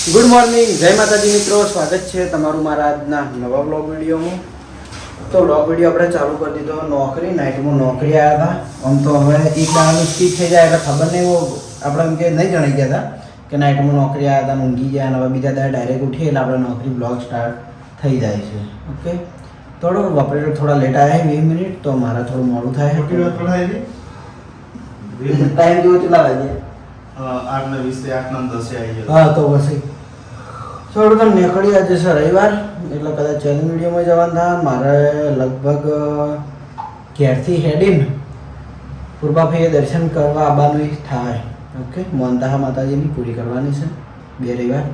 Good morning, જય માતાજી મિત્રો. સ્વાગત છે તમારું મારા આજના નવા બ્લોગ વિડીયોમાં. તો બ્લોગ વિડીયો આપણે ચાલુ કરી દીધો. નોકરી નાઇટમાં નોકરી આવ્યા હતા. આમ તો હવે એક દાડાનું સ્કીપ થઈ જાય એટલે ખબર નહીં, આપણે એમ કે નહીં જણાઈ ગયા હતા કે નાઇટમાં નોકરી આવ્યા હતા, ઊંઘી ગયા, અને હવે બીજા દાડે ડાયરેક્ટ ઉઠીએ એટલે આપણે નોકરી બ્લોગ સ્ટાર્ટ થઈ જાય છે. ઓકે, થોડો ઓપરેટર થોડા લેટ આવ્યા 20 મિનિટ, તો મારા થોડું મોડું થાય. ટાઈમ જેવો કેટલા વાગે? 8:20 8:10 હા, તો પછી થોડું તમે નીકળી આજે છે રવિવાર, એટલે કદાચ ચેનલ વિડીયોમાં જવાનું થાય. મારે લગભગ ઘેરથી હેડીને પૂર્વાભાઈએ દર્શન કરવા આવવાનું થાય. ઓકે, મોનતા માતાજીની પૂરી કરવાની છે 2 રવિવાર,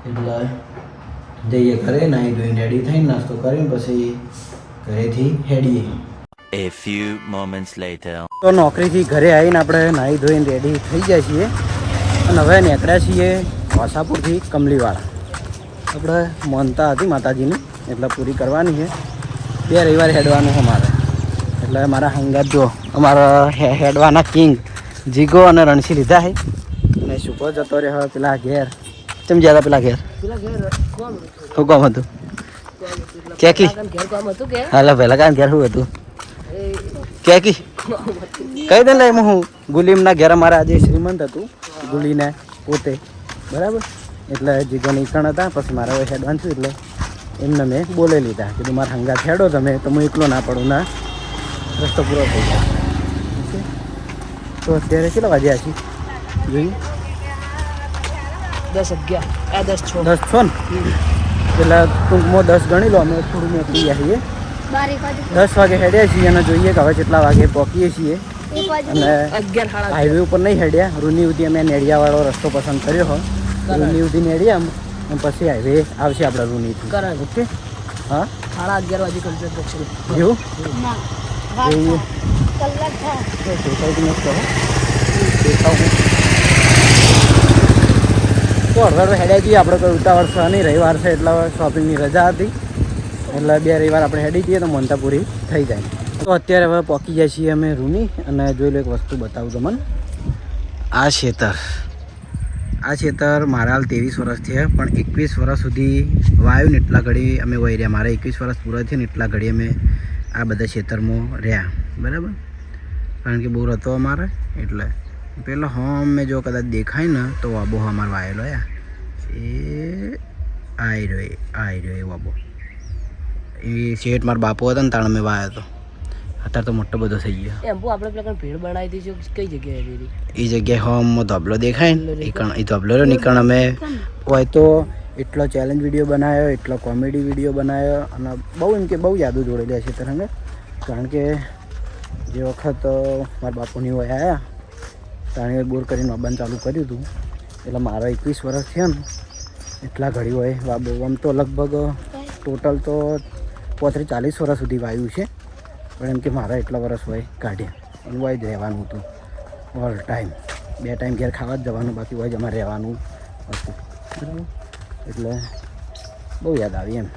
એટલે જઈએ ઘરે, નાહી ધોઈને રેડી થઈને નાસ્તો કરીને પછી ઘરેથી હેડીએ. A few moments later. તો નોકરીથી ઘરે આવીને આપણે નાહી ધોઈને રેડી થઈ જાય છીએ અને હવે નીકળ્યા છીએ વાસાપુરથી કમલીવાળા. આપણે માનતા હતી માતાજીની, એટલે પૂરી કરવાની છે. 2 રવિવાર હેડવાનું છે મારે, એટલે મારા હંગાત જો અમારા હેડવાના કિંગ જીગો અને રણસી લીધા છે અને શુકો જતો રહ્યો પેલા ઘેર. કેમ જ્યાં પેલા ઘેર શું કામ હતું? કેકી હાલા પહેલા કામ ઘેર શું હતું? કેકી કહી દે ને, એમાં હું ગુલીમના ઘેર અમારે આજે શ્રીમંત હતું, ગુલીને પોતે, બરાબર. એટલે જીગો નીકળ હતા, પછી મારા હવે હેડવાન છું એટલે એમને મેં બોલે લીધા, કીધું મારા હંગાત હેડો તમે, તો હું એકલો ના પડું, ના રસ્તો પૂરો થઈ જાય. ઓકે, તો અત્યારે કેટલા વાગ્યા છે જોયું? 10:11 10 છો ને, પેલા ટૂંકમાં 10 ગણી લો, અમે થોડું નીકળી ગયા છીએ. 10 વાગે હેડ્યા છીએ અને જોઈએ કે હવે કેટલા વાગે પહોંચીએ છીએ. અને હાઈવે ઉપર નહીં હેડ્યા, રૂની સુધી અમે નેડિયાવાળો રસ્તો પસંદ કર્યો હોય. રૂની સુધી નેડિયા અને પછી હાઈવે આવશે આપણા રૂનીથી. ઓકે, હા, 11:30 વાગે કમ્પ્લીટ થશે. જેવું જોઈએ તો અડધો હેડ્યા જઈએ આપણે. કોઈ ઉતાવળ છે નહીં, રવિવાર છે એટલે શોપિંગની રજા હતી, એટલે 2 રવિવાર આપણે હેડી જઈએ તો મોનતા પૂરી થઈ જાય. તો અત્યારે હવે પહોંચી જાય છીએ અમે રૂની, અને જોઈ લો એક વસ્તુ બતાવું તમને. આ ખેતર મારા હાલ 23 વર્ષ થયા, પણ 21 વર્ષ સુધી વાયું ને એટલા ઘડી અમે વહી રહ્યા. મારા 21 વર્ષ પૂરા થયા ને એટલા ઘડી અમે આ બધા ખેતરમાં રહ્યા, બરાબર. કારણ કે બોર હતો અમારે, એટલે પેલો મેં જો કદાચ દેખાય ને તો વાબો અમારે વાયેલો એ આવી રહ્યો એ વાબો. એ શેઠ મારા બાપુ હતા ને તાણ અમે વાયો હતો. અત્યારે તો મોટો બધો થઈ ગયો. આપણે પેલા ભેળ બનાવી દઈશું, કઈ જગ્યાએ? એ જગ્યાએ હોમમાં ધોબલો દેખાય ને એ ધોબલો રહ્યો નીકળ. અમે હોય તો એટલો ચેલેન્જ વિડીયો બનાવ્યો, એટલો કોમેડી વિડીયો બનાવ્યો, અને બહુ એમ કે બહુ યાદો જોડેલી છે તરંગે. કારણ કે જે વખત મારા બાપુની હોય આવ્યા તાણે બોર કરીને વાબાને ચાલુ કર્યું હતું, એટલે મારા 21 વર્ષ થયા ને એટલા ઘડી હોય વાબો. આમ તો લગભગ ટોટલ તો 35-40 વર્ષ સુધી વાયું છે, પણ એમ કે મારા એટલા વર્ષ હોય કાઢ્યા. એનું હોય જ રહેવાનું હતું ઓલ ટાઈમ. 2 ટાઈમ ઘેર ખાવા જ જવાનું, બાકી હોય જ અમારે રહેવાનું હતું, બરાબર. એટલે બહુ યાદ આવી એમ.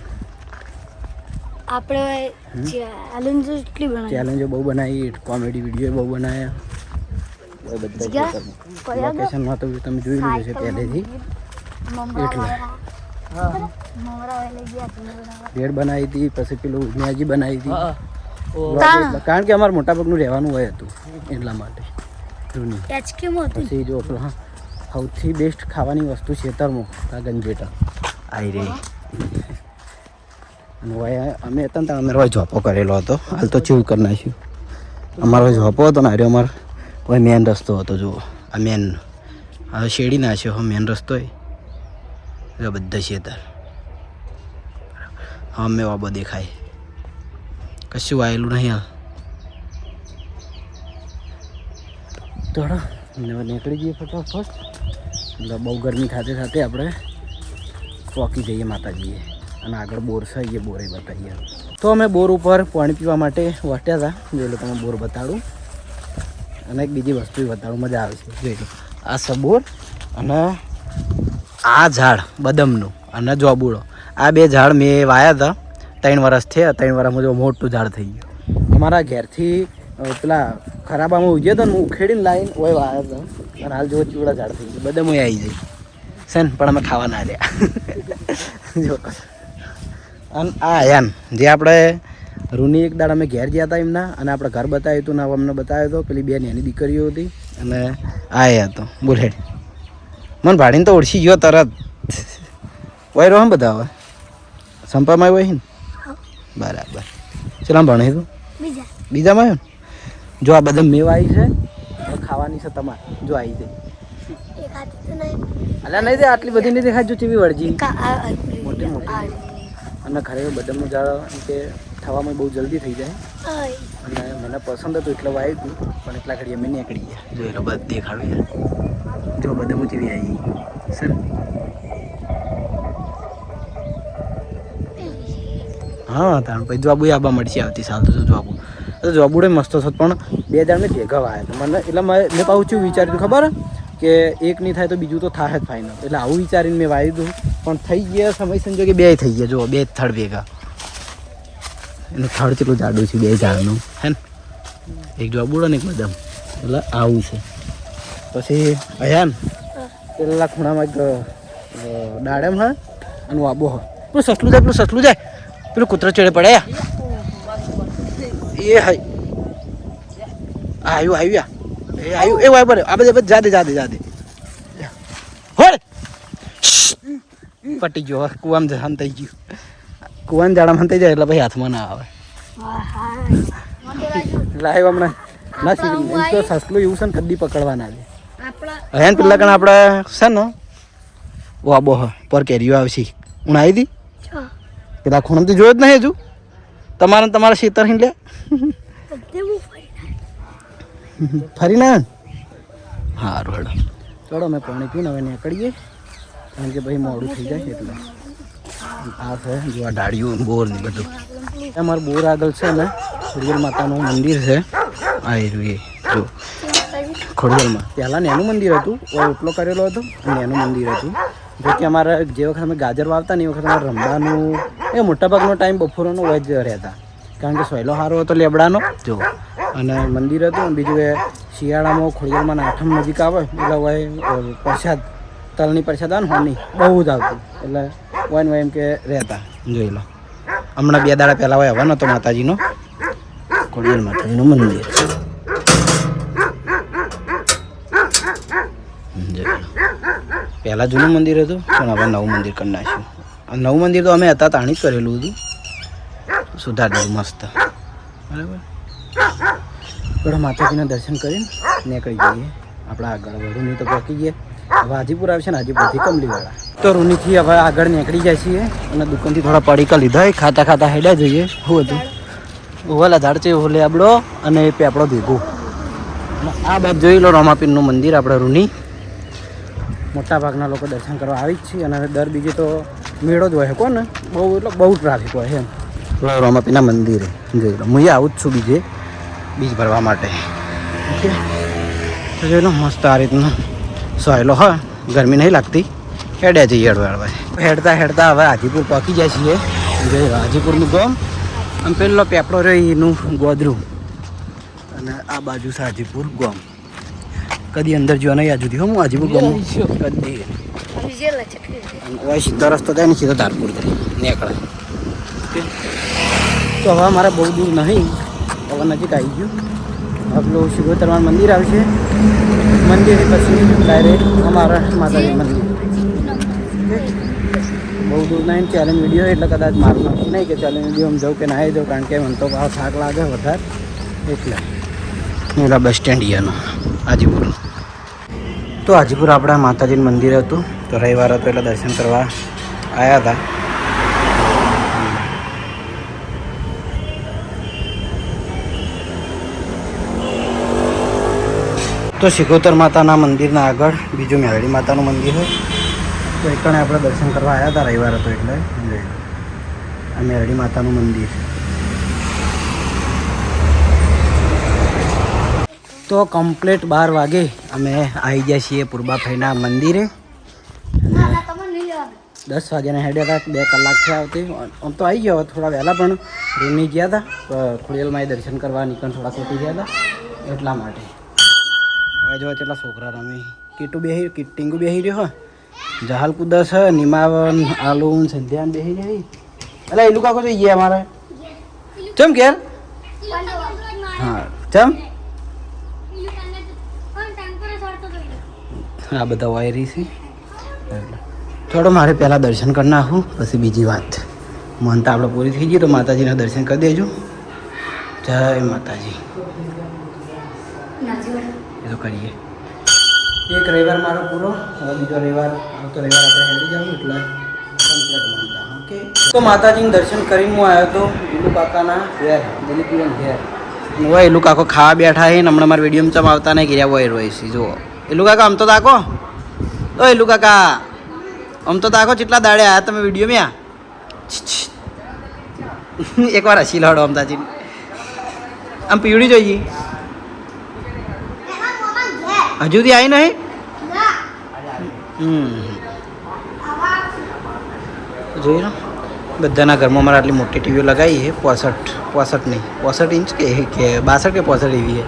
આપણે ચેલેન્જો બહુ બનાવી, કોમેડી વિડીયો બહુ બનાવ્યા. બધા લોકેશનમાં તો તમે જોઈ લીધું છે પહેલેથી. એટલે ભેળ બનાવી હતી, પછી પેલું મેગી બનાવી હતી, કારણ કે અમારે મોટાભાગનું રહેવાનું હોય હતું એટલા માટે. પછી જો હા, સૌથી બેસ્ટ ખાવાની વસ્તુ ખેતરમાં ગંજેટા આવી રહી. અને અમે હતા ને ત્યાં અમારો ઝોપો કરેલો હતો. હાલ તો ચેવું કરી નાખ્યું. અમારો ઝોપો હતો ને અરે અમારે કોઈ મેન રસ્તો હતો. જુઓ આ મેન, હવે શેડી નાખ્યો હા મેન રસ્તો એ બધા ખેતર. હા મેં વાબો દેખાય, કશું વાયેલું નહીં હાલ. થોડો નીકળી જઈએ ફટાફટ, એટલે બહુ ગરમી ખાતે ખાતે આપણે પહોંચી જઈએ માતાજીએ. અને આગળ બોર છે એ બોરે બતાવીએ. તો અમે બોર ઉપર પાણી પીવા માટે વટ્યા હતા. જોઈ લો તમે, બોર બતાડું અને એક બીજી વસ્તુ બતાડું, મજા આવે છે. જોઈ લો આ સબોર અને આ ઝાડ બદામનું અને જોબુડો, આ 2 ઝાડ મેં વાયા હતા 3 વર્ષ થયા. 3 વર્ષમાં જો મોટું ઝાડ થઈ ગયું. અમારા ઘેરથી પેલા ખરાબામાં ઉગ્યો હતો ને, હું ઉખેડીને લાવીને ઓય વાયા હતા, અને હાલ જો ચીવડા ઝાડ થઈ ગયું, બદામ આવી જાય. સેન પણ અમે ખાવા ના રહ્યા જો અને આ યાન જે આપણે રૂની એક દાડ અમે ઘેર ગયા હતા એમના અને આપણે ઘર બતાવ્યું હતું ને અમને બતાવ્યો હતો પેલી બે નાની દીકરીઓ હતી અને આ હતો બુલેટ મને ભાડીને તો ઓળખી ગયો તરત વય રહો બધા હવે સંપામાં આવ્યો ને બરાબર ચલા ભણે તું બીજામાં આવ્યો ને જો આ બધા મેવા આવી છે ખાવાની છે તમારે જો આવી જાય અલા નહીં દે આટલી બધી નહીં દેખાય જો ચીવી વળજી મોટી મોટી અને ઘરે બદામનું ઝાડ કે થવામાં બહુ જલ્દી થઈ જાય અને મને પસંદ હતું એટલે વાવ્યું હતું પણ એટલા ઘડી અમે નીકળી ગયા જો એટલે બધ દેખાડું યાર જો બદામું ચીવી આવી સર હા તાણ પછી જવાબુ આબા મળશે આવતી સાલ તો જવાબુ જવાબુડે મસ્ત હતો પણ બે જણને ભેગા આવ્યા હતા મને એટલે મેં પાછું વિચાર્યું ખબર કે એક નહીં થાય તો બીજું તો થાય જ ફાઇનલ એટલે આવું વિચારીને મેં વાવ્યું હતું પણ થઈ ગયા સમય સંજોગે બે થઈ ગયા જો બે થડ ભેગા એનું થડ કેટલું જાડું છે બે ઝાડનું હે ને એક જવાબુડો ને એક બદામ એટલે આવું છે પછી અયાન પેલા ખૂણામાં એક દાડેમ હા અને આબો હા પેલું સસલું જાય પેલું કૂતરો ચડે પડે એ હાય આવ્યું એ વાય બરે આ બધે જાદે હોડ પટી ગયો કુવામાં જહાન થઈ ગયું કુવાન જાડામાં થઈ જાય એટલે પછી હાથમાં ના આવે લાઈવ હમણાં ના શીખ તો સસલું એવું છે ને કદી પકડવા ના દે હે પેલા કણ આપણે છે ને ઓ આબો પર કેરીઓ આવશે હું આવી હતી પેલા ખૂણથી જોયો જ નહીં હજુ તમારા શેતર હિંડ લે ફરી ના સારું હેડો ચલો અમે પાણી પીને હવે નીકળીએ કારણ કે ભાઈ મોડું થઈ જાય એટલે આ છે જો આ ડાળીઓ બોર ને બધું અમારું બોર આગળ છે ને ખોડિયાર માતાનું મંદિર છે આ એ જો ખોડિયારમાં પહેલાં નેનું મંદિર હતું ઓટલો કરેલો હતો નેનું મંદિર હતું જો કે અમારે જે વખત અમે ગાજર વાવતા ને એ વખત અમારે રમવાનું એ મોટાભાગનો ટાઈમ બપોરનો હોય જ રહેતા કારણ કે સોયલો સારો હતો લેબડાનો જો અને મંદિર હતું અને બીજું એ શિયાળામાં ખોડિયારમાં આઠમ નજીક આવે એટલે હોય પ્રસાદ તલની પ્રસાદ આવે ને હોની બહુ જ આવતું એટલે હોય ને એમ કે રહેતા જોઈ લો હમણાં 2 દાડા પહેલાં હોય આવવાનો હતો માતાજીનો ખોડિયાર માતાજીનું મંદિર પહેલાં જૂનું મંદિર હતું પણ હવે નવું મંદિર કરી નાખ્યું નવું મંદિર તો અમે હતા તાણી જ કરેલું હતું સુધારેલું મસ્ત બરાબર થોડા માતાજીના દર્શન કરીને નીકળી જઈએ આપણા આગળ વધુ નહીં તો પહોંચી જઈએ હવે હાજીપુર આવશે ને હાજીપુરથી કમલીવાળા તો રૂનીથી હવે આગળ નીકળી જાય છીએ અને દુકાનથી થોડા પડીકા લીધા ખાતા ખાતા હેડ્યા જઈએ શું હતું ઓલા ઝાડ છે ઓલે આપડો અને એ પેપડો ભેગું આ બાદ જોઈ લો રોમાપીરનું મંદિર આપણે રૂની મોટાભાગના લોકો દર્શન કરવા આવી જ છે અને દર બીજે તો મેળો જ હોય કોને બહુ એટલે બહુ ટ્રાફિક હોય એમ રોમાપીરના મંદિરે જોઈ લો હું આવું જ છું બીજ ભરવા માટે ઓકે તો જોઈ લો મસ્ત આ રીતનો સહેલો હા ગરમી નહીં લાગતી હેડ્યા જઈએ હેડવા હેડતા હવે હાજીપુર પહોંચી જાય છીએ જોઈ લો હાજીપુરનું ગામ અને પેલો પેપડો રહ્યો એનું ગોદરું અને આ બાજુ છે હાજીપુર ગામ કદી અંદર જોવા નહીં આજુ હું હાજીપુર ગામ કદી સીધો રસ્તો થાય ને સીધો ધારપુર જાય નીકળે તો હવે અમારે બહુ દૂર નહીં હવે નજીક આવી ગયું હવે પેલું શિવોતરવાન મંદિર આવશે મંદિર પછી ડાયરેક્ટ અમારા માતાજી મંદિર બહુ દૂર નહીં ચેલેન્જ વિડીયો એટલે કદાચ મારું નહીં કે ચેલેન્જ વિડીયો જાઉં કે ના જાઉં કારણ કે મને તો ભાવ થાક લાગે વધારે એટલે પેલા બસ સ્ટેન્ડ યાનો હાજીપુરનું તો હાજીપુર આપણા માતાજીનું મંદિર હતું તો રવિવાર હતો એટલે દર્શન કરવા આવ્યા હતા તો શિકોતર માતાના મંદિરના આગળ બીજું મેરડી માતાનું મંદિર હોય તો એકણે આપણે દર્શન કરવા આવ્યા હતા રવિવાર હતો એટલે આ મેરડી માતાનું મંદિર તો કમ્પ્લીટ 12 વાગે અમે આવી ગયા છીએ પૂર્બાભાઈના મંદિરે 10 વાગ્યાના હેડ્યા હતા 2 કલાક થયા આવતી આમ તો આવી ગયો થોડા વહેલા પણ રૂમની ગયા હતા ખોડિયાલમાં દર્શન કરવા નીકળ થોડા ખોટી ગયા હતા એટલા માટે હવે જો કેટલા છોકરા રમે કીટું બેહી ટીંગું બેહી રહ્યો હોય જહાલ કુદસ નિમાવન આલુન સંધ્યાન બેસી જાય એટલે એ લોકો જોઈએ અમારે ચમ ઘેર હા ચમ આ બધા વાયરી છે થોડો મારે પહેલાં દર્શન કરી નાખું પછી બીજી વાત માનતા આપણે પૂરી થઈ ગઈ તો માતાજીના દર્શન કરી દેજો જય માતાજી એ તો કરીએ એક રવિવાર મારો પૂરો હવે બીજો રવિવાર આવતો રવિવાર આપણે હેડી જાઉં એટલે કમ્પ્લીટ માનતા ઓકે તો માતાજીનું દર્શન કરીને હું આવ્યો હતો એલુ કાકાના ઘેર દિલીપીબેન ઘેર હોય એલુ કાકો ખાવા બેઠા છે ને હમણાં મારા વિડીયોમાં ચમ આવતા નહીં ગયા હોય રોય છે જુઓ એલુ કાકા આમ તો તાકો ઓ એલુ કાકા આમ તો તાકો કેટલા દાડે આવ્યા તમે વિડીયોમાં એકવાર હસી લાડો અમદાજી આમ પીવડી જોઈએ હજુ સુધી આવી નહીં જોઈ લો બધાના ઘરમાં મારે આટલી મોટી ટીવીઓ લગાવી છે 65 નહીં 65 ઇંચ કે 62 કે 65 એવી છે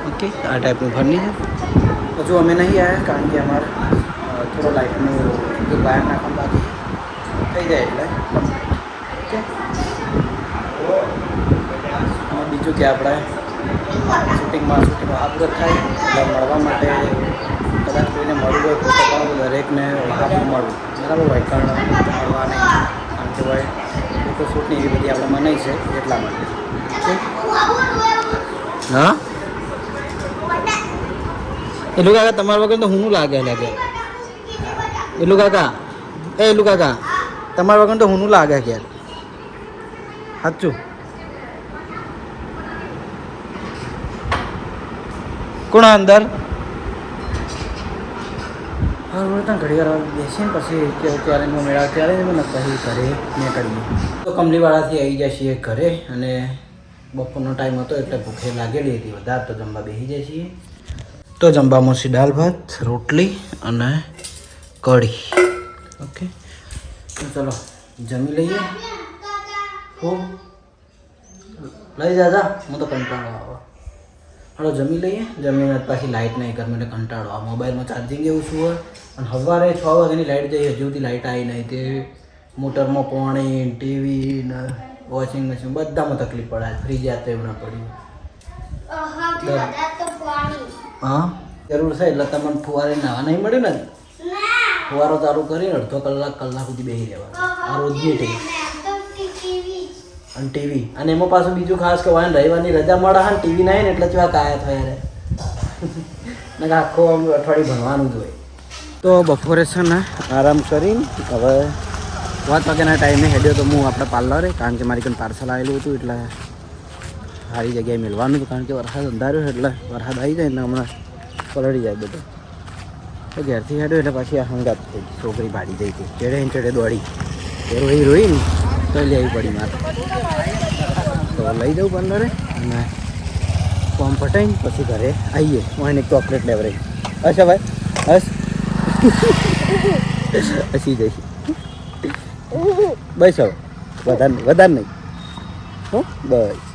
ઓકે આ ટાઈપનું ફરની છે હજુ અમે નહીં આવ્યા કારણ કે અમારે થોડો લાઇટનું વાયર નાખવાનું બાકી થઈ જાય એટલે ઓકે બીજું કે આપણે શૂટિંગમાં આપઘાત થાય એટલે મળવા માટે કદાચ કોઈને મળવું હોય તો દરેકને વહાપનું મળવું બરાબર હોય કારણ મળવા નહીં કારણ કે ભાઈ ફોટો શૂટની એવી બધી આપણે મનાઈ છે એટલા માટે હા એલું કાકા તમારા વગર તો હું લાગે એલું કાકા એલું કાકા તમારા વગર તો હું લાગે ક્યારે સાચું કોણ અંદર હા બોલતા ઘડી વાર બેસીને પછી ત્યારે મેળા ત્યારે જ મને પછી ઘરે મેં કરીએ તો કમલીવાળાથી આવી જાય છીએ ઘરે અને બપોરનો ટાઈમ હતો એટલે ભૂખે લાગેલી હતી વધારે તો જમવા બેસી જાય છીએ તો જમવામાં છે દાળ ભાત રોટલી અને કઢી ઓકે તો ચલો જમી લઈએ હું લઈ જા હું તો કંટાળો આવો હાલો જમી લઈએ જમીને પાછી લાઇટ નહીં ઘરમાં એટલે કંટાળો આ મોબાઈલમાં ચાર્જિંગ એવું શું હોય અને સવારે 6 વાગ્યાની લાઇટ જઈ હજુ સુધી લાઇટ આવી નહીં તે મોટરમાં પાણી ટીવી ને વોશિંગ મશીન બધામાં તકલીફ પડે ફ્રીજ યાદ તો એવું ના પડ્યું હા જરૂર છે એટલે તમને ફુવારે નાવા નહીં મળ્યું ને ફુવારો ચાલુ કરીને અડધો કલાક સુધી બેસી રહેવાનું આ રોજની ટીવી અને ટીવી અને એમાં પાછું બીજું ખાસ કે વાન રવિવારની રજા મળે હા ટીવી નહીં ને એટલે કેવા કાયા થાય રે ને આખો આમ અઠવાડિયું ભણવાનું જ હોય તો બપોરે છે ને આરામ કરીને હવે 7 વાગ્યાના ટાઈમે હેડ્યો તો હું આપણા પાર્લરે કારણ કે મારી કંઈ પાર્સલ આવેલું હતું એટલે સારી જગ્યાએ મેળવાનું હતું કારણ કે વરસાદ અંધાર્યો એટલે વરસાદ આવી જાય ને હમણાં પલળી જાય બધું તો ઘેરથી હેડ્યો એટલે પાછી આ હંગાત થઈ છોકરી ભાડી જઈ હતી ચડે દોડી એ રોઈ ને તો લેવી પડી મારે તો લઈ જાઉં પાર્લરે અને ફોર્મ પટાઈને પછી ઘરે આવીએ હું એને ચોકલેટ લેવરાઈ અચ્છા ભાઈ હસી જઈશ બસ હવે વધારે નહીં હો બસ